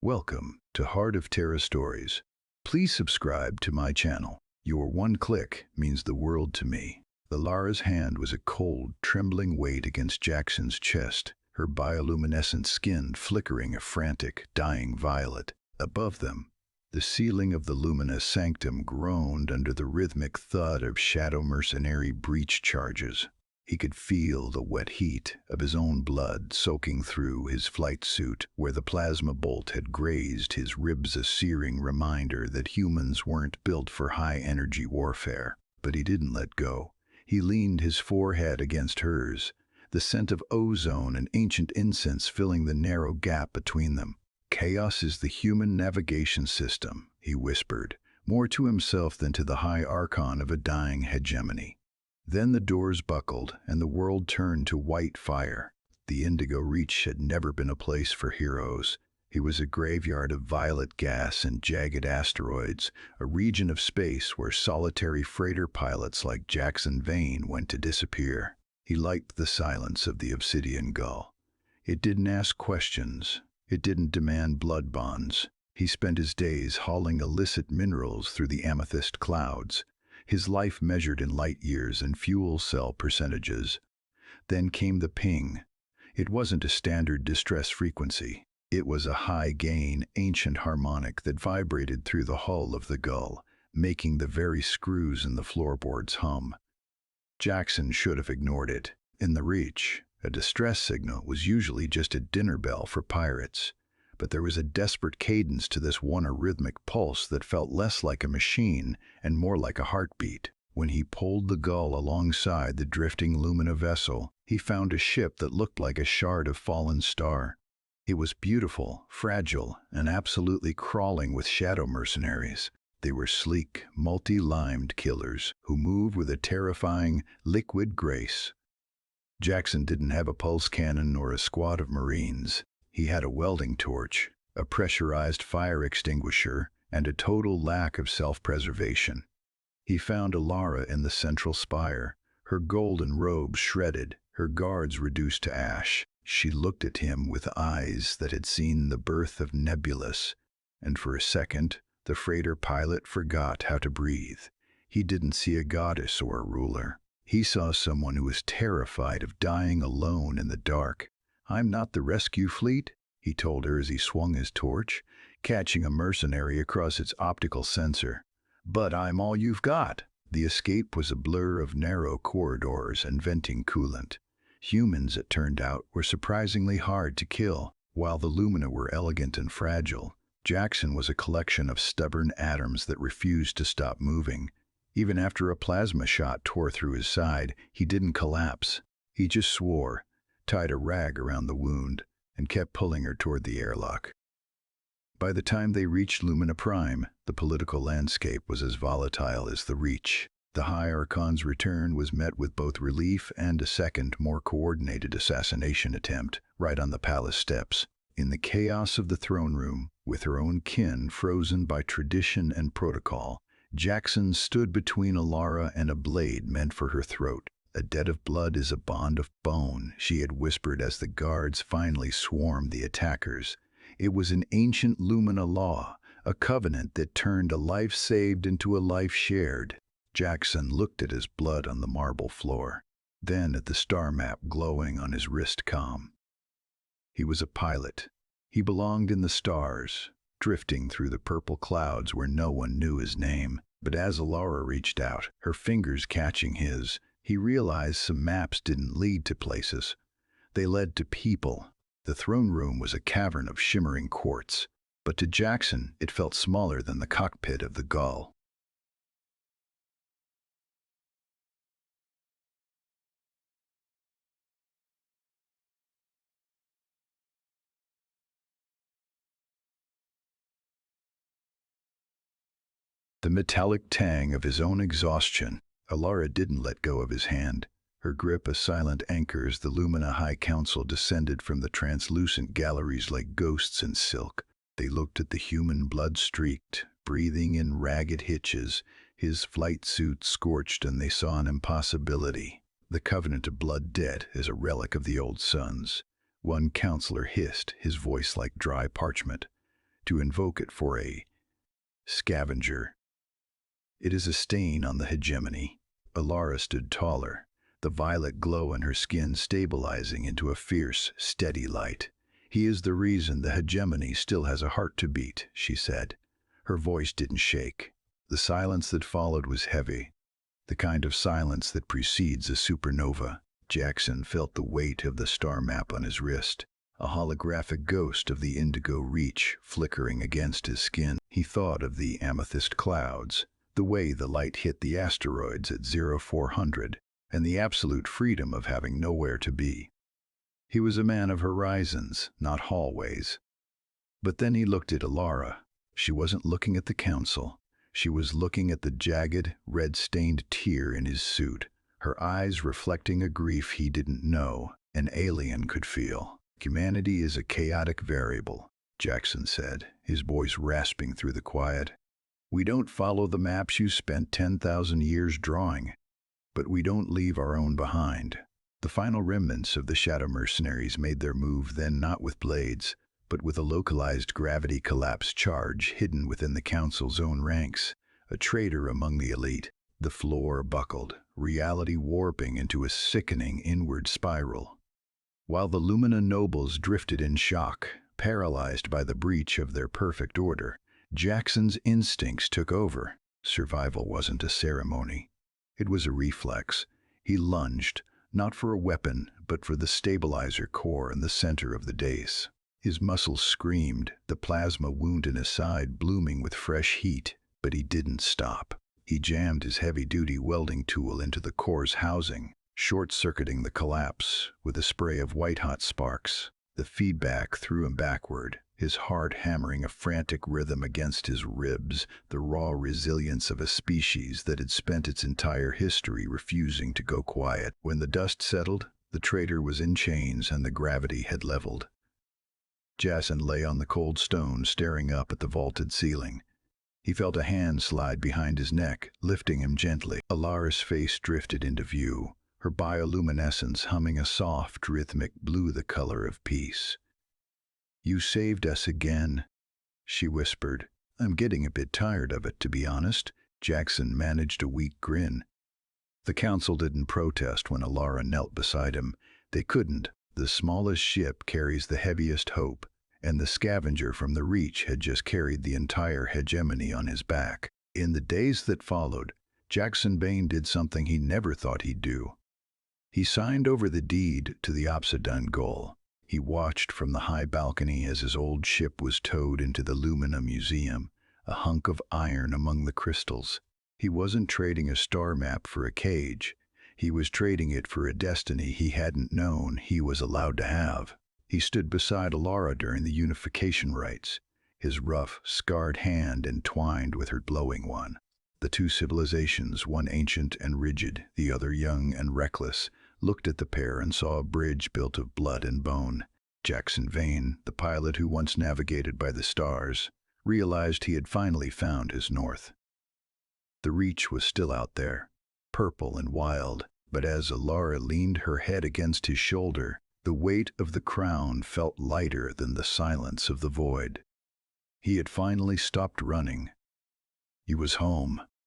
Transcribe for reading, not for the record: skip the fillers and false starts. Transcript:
Welcome to Heart of Terra Stories. Please subscribe to my channel. Your one click means the world to me. Lara's hand was a cold, trembling weight against Jackson's chest, her bioluminescent skin flickering a frantic, dying violet. Above them, the ceiling of the luminous sanctum groaned under the rhythmic thud of shadow mercenary breach charges. He could feel the wet heat of his own blood soaking through his flight suit, where the plasma bolt had grazed his ribs, a searing reminder that humans weren't built for high-energy warfare. But he didn't let go. He leaned his forehead against hers, the scent of ozone and ancient incense filling the narrow gap between them. "Chaos is the human navigation system," he whispered, more to himself than to the high archon of a dying hegemony. Then the doors buckled, and the world turned to white fire. The Indigo Reach had never been a place for heroes. It was a graveyard of violet gas and jagged asteroids, a region of space where solitary freighter pilots like Jackson Vane went to disappear. He liked the silence of the obsidian gull. It didn't ask questions. It didn't demand blood bonds. He spent his days hauling illicit minerals through the amethyst clouds, his life measured in light years and fuel cell percentages. Then came the ping. It wasn't a standard distress frequency. It was a high-gain, ancient harmonic that vibrated through the hull of the gull, making the very screws in the floorboards hum. Jackson should have ignored it. In the Reach, a distress signal was usually just a dinner bell for pirates. But there was a desperate cadence to this one, a rhythmic pulse that felt less like a machine and more like a heartbeat. When he pulled the gull alongside the drifting Lumina vessel, he found a ship that looked like a shard of fallen star. It was beautiful, fragile, and absolutely crawling with shadow mercenaries. They were sleek, multi-limed killers who moved with a terrifying, liquid grace. Jackson didn't have a pulse cannon nor a squad of Marines. He had a welding torch, a pressurized fire extinguisher, and a total lack of self-preservation. He found Lara in the central spire, her golden robes shredded, her guards reduced to ash. She looked at him with eyes that had seen the birth of Nebulous, and for a second, the freighter pilot forgot how to breathe. He didn't see a goddess or a ruler. He saw someone who was terrified of dying alone in the dark. "I'm not the rescue fleet," he told her as he swung his torch, catching a mercenary across its optical sensor. "But I'm all you've got." The escape was a blur of narrow corridors and venting coolant. Humans, it turned out, were surprisingly hard to kill. While the Lumina were elegant and fragile, Jackson was a collection of stubborn atoms that refused to stop moving. Even after a plasma shot tore through his side, he didn't collapse. He just swore, tied a rag around the wound, and kept pulling her toward the airlock. By the time they reached Lumina Prime, the political landscape was as volatile as the Reach. The High Archon's return was met with both relief and a second, more coordinated assassination attempt, right on the palace steps. In the chaos of the throne room, with her own kin frozen by tradition and protocol, Jackson stood between Lara and a blade meant for her throat. "A debt of blood is a bond of bone," she had whispered as the guards finally swarmed the attackers. It was an ancient Lumina law, a covenant that turned a life saved into a life shared. Jackson looked at his blood on the marble floor, then at the star map glowing on his wrist comm. He was a pilot. He belonged in the stars, drifting through the purple clouds where no one knew his name. But as Lara reached out, her fingers catching his, he realized some maps didn't lead to places. They led to people. The throne room was a cavern of shimmering quartz, but to Jackson it felt smaller than the cockpit of the gull. The metallic tang of his own exhaustion. Lara didn't let go of his hand, her grip a silent anchor as the Lumina High Council descended from the translucent galleries like ghosts in silk. They looked at the human, blood-streaked, breathing in ragged hitches, his flight suit scorched, and they saw an impossibility. The covenant of blood debt is a relic of the old suns. One counselor hissed, his voice like dry parchment. to invoke it for a scavenger. It is a stain on the hegemony. Alara stood taller, the violet glow in her skin stabilizing into a fierce, steady light. He is the reason the hegemony still has a heart to beat, she said. Her voice didn't shake. The silence that followed was heavy, the kind of silence that precedes a supernova. Jackson felt the weight of the star map on his wrist, a holographic ghost of the indigo reach flickering against his skin. He thought of the amethyst clouds, the way the light hit the asteroids at 0400, and the absolute freedom of having nowhere to be. He was a man of horizons, not hallways. But then he looked at Alara. She wasn't looking at the council. She was looking at the jagged, red-stained tear in his suit, her eyes reflecting a grief he didn't know an alien could feel. Humanity is a chaotic variable, Jackson said, his voice rasping through the quiet. We don't follow the maps you spent 10,000 years drawing, but we don't leave our own behind. The final remnants of the Shadow Mercenaries made their move then not with blades, but with a localized gravity collapse charge hidden within the Council's own ranks, a traitor among the elite. The floor buckled, reality warping into a sickening inward spiral. While the Lumina nobles drifted in shock, paralyzed by the breach of their perfect order, Jackson's instincts took over. Survival wasn't a ceremony. It was a reflex. He lunged, not for a weapon, but for the stabilizer core in the center of the dais. His muscles screamed, the plasma wound in his side blooming with fresh heat, but he didn't stop. He jammed his heavy-duty welding tool into the core's housing, short-circuiting the collapse with a spray of white-hot sparks. The feedback threw him backward, his heart hammering a frantic rhythm against his ribs, the raw resilience of a species that had spent its entire history refusing to go quiet. When the dust settled, the traitor was in chains and the gravity had leveled. Jason lay on the cold stone, staring up at the vaulted ceiling. He felt a hand slide behind his neck, lifting him gently. Alara's face drifted into view, her bioluminescence humming a soft, rhythmic blue the color of peace. You saved us again, she whispered. I'm getting a bit tired of it, to be honest. Jackson managed a weak grin. The council didn't protest when Alara knelt beside him. They couldn't. The smallest ship carries the heaviest hope, and the scavenger from the Reach had just carried the entire hegemony on his back. In the days that followed, Jackson Bain did something he never thought he'd do. He signed over the deed to the Obsidian Gull. He watched from the high balcony as his old ship was towed into the Lumina Museum, a hunk of iron among the crystals. He wasn't trading a star map for a cage. He was trading it for a destiny he hadn't known he was allowed to have. He stood beside Alara during the unification rites, his rough, scarred hand entwined with her glowing one. The two civilizations, one ancient and rigid, the other young and reckless, looked at the pair and saw a bridge built of blood and bone. Jackson Vane, the pilot who once navigated by the stars, realized he had finally found his north. The Reach was still out there, purple and wild, but as Alara leaned her head against his shoulder, the weight of the crown felt lighter than the silence of the void. He had finally stopped running. He was home.